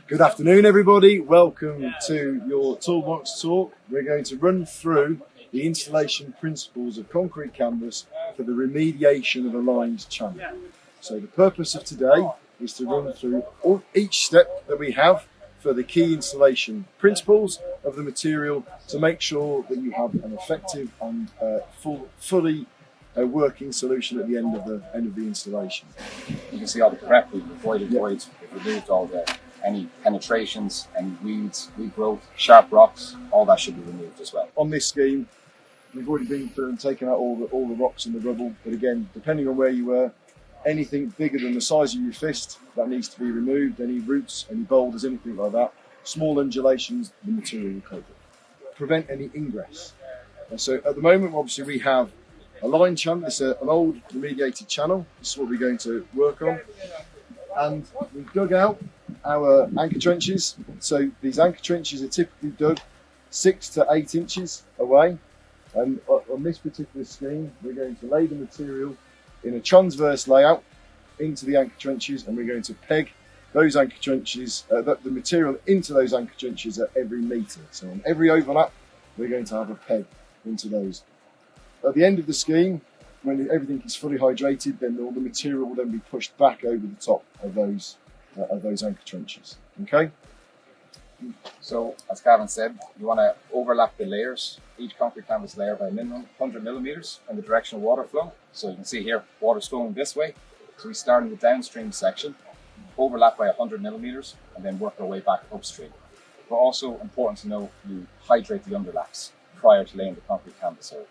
Good afternoon, everybody. Welcome to your Toolbox talk. We're going to run through the installation principles of concrete canvas for the remediation of a lined channel. So the purpose of today is to run through each step that we have for the key installation principles of the material to make sure that you have an effective and fully working solution at the end of the installation. You can see all the prep we've avoided voids, we've removed all any penetrations, any weeds, regrowth, sharp rocks, all that should be removed as well. On this scheme, we've already been through and taken out all the rocks and the rubble, but again, depending on where you were, anything bigger than the size of your fist, that needs to be removed, any roots, any boulders, anything like that. Small undulations, the material will cope with. Prevent any ingress. And so at the moment, obviously we have a line channel, it's an old remediated channel, this is what we're going to work on. And we've dug out our anchor trenches. So these anchor trenches are typically dug 6 to 8 inches away. And on this particular scheme, we're going to lay the material in a transverse layout into the anchor trenches, and we're going to peg those anchor trenches, the material into those anchor trenches at every metre. So on every overlap, we're going to have a peg into those. At the end of the scheme, when everything is fully hydrated, then all the material will then be pushed back over the top of those anchor trenches. Okay? So, as Gavin said, you want to overlap the layers, each concrete canvas layer by a minimum 100 millimetres in the direction of water flow. So you can see here, water's flowing this way. So we start in the downstream section, overlap by 100 millimetres, and then work our way back upstream. But also important to know, you hydrate the underlaps prior to laying the concrete canvas over.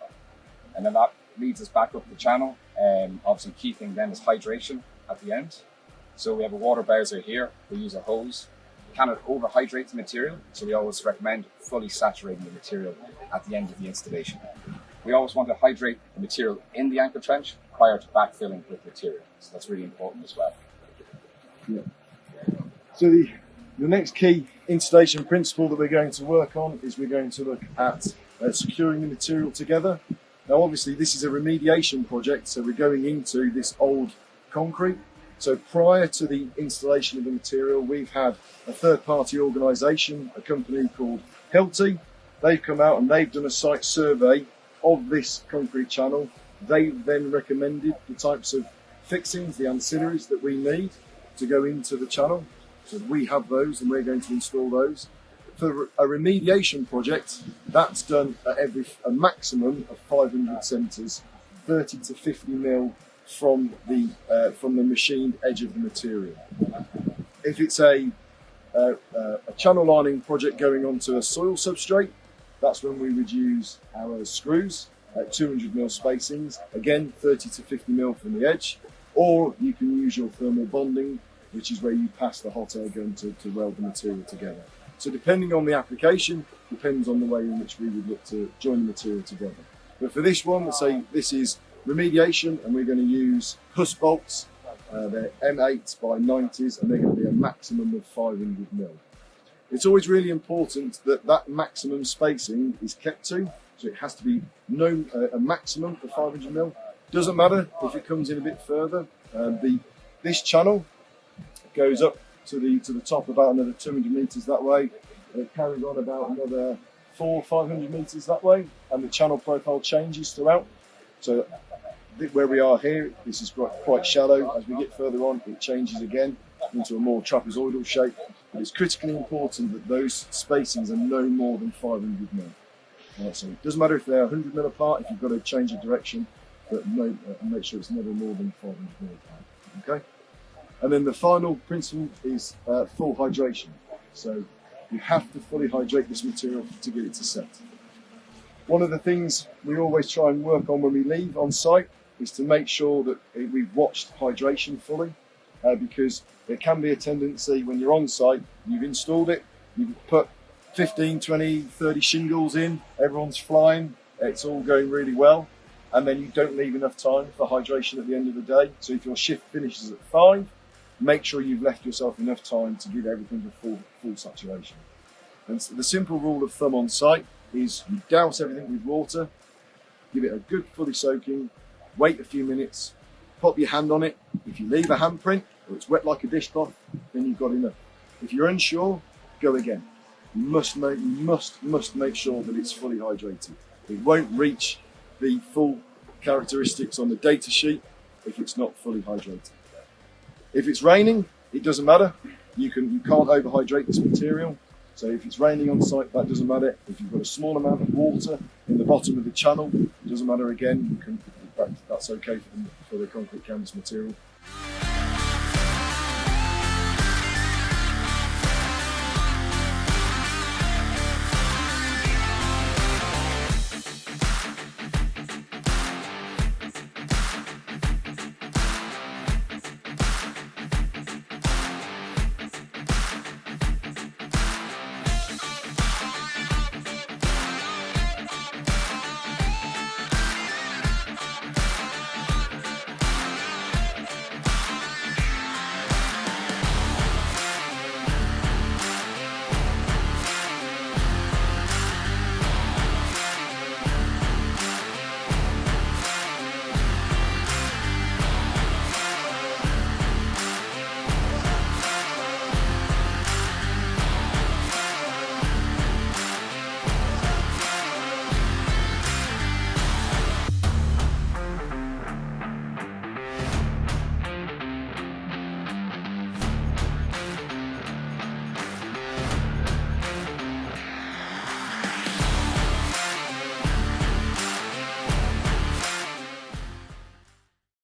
And then that leads us back up the channel. Obviously, key thing then is hydration at the end. So we have a water bowser here. We use a hose. We cannot overhydrate the material, so we always recommend fully saturating the material at the end of the installation. We always want to hydrate the material in the anchor trench prior to backfilling with material. So that's really important as well. Yeah. So the next key installation principle that we're going to work on is we're going to look at securing the material together. Now obviously this is a remediation project, so we're going into this old concrete. So prior to the installation of the material, we've had a third-party organisation, a company called Hilti. They've come out and they've done a site survey of this concrete channel. They've then recommended the types of fixings, the ancillaries that we need to go into the channel. So we have those and we're going to install those. For a remediation project, that's done at a maximum of 500 centimetres, 30 to 50 mil from the machined edge of the material. If it's a channel lining project going onto a soil substrate, that's when we would use our screws at 200 mil spacings, again 30 to 50 mil from the edge, or you can use your thermal bonding, which is where you pass the hot air gun to weld the material together. So depending on the application, depends on the way in which we would look to join the material together. But for this one, let's say this is remediation, and we're going to use Huss bolts. They're M8 by 90s, and they're going to be a maximum of 500 mil. It's always really important that that maximum spacing is kept to, so it has to be a maximum of 500 mil. Doesn't matter if it comes in a bit further. This channel goes up to the top about another 200 metres that way. It carries on about another 400 or 500 metres that way, and the channel profile changes throughout. So where we are here, this is quite shallow. As we get further on, it changes again into a more trapezoidal shape. But it's critically important that those spacings are no more than 500 mil. Right, so it doesn't matter if they're 100 mil apart, if you've got to change the direction, but make sure it's never more than 500 mil apart. Okay? And then the final principle is full hydration. So you have to fully hydrate this material to get it to set. One of the things we always try and work on when we leave on site is to make sure that we've watched hydration fully, because there can be a tendency when you're on site, you've installed it, you've put 15, 20, 30 shingles in, everyone's flying, it's all going really well, and then you don't leave enough time for hydration at the end of the day. So if your shift finishes at 5, make sure you've left yourself enough time to give everything a full saturation. And so the simple rule of thumb on site is you douse everything with water, give it a good fully soaking, wait a few minutes, pop your hand on it. If you leave a handprint or it's wet like a dishcloth, then you've got enough. If you're unsure, go again. You must make sure that it's fully hydrated. It won't reach the full characteristics on the data sheet if it's not fully hydrated. If it's raining, it doesn't matter. You can't overhydrate this material. So if it's raining on site, that doesn't matter. If you've got a small amount of water in the bottom of the channel, it doesn't matter again. That's okay for the concrete canvas material.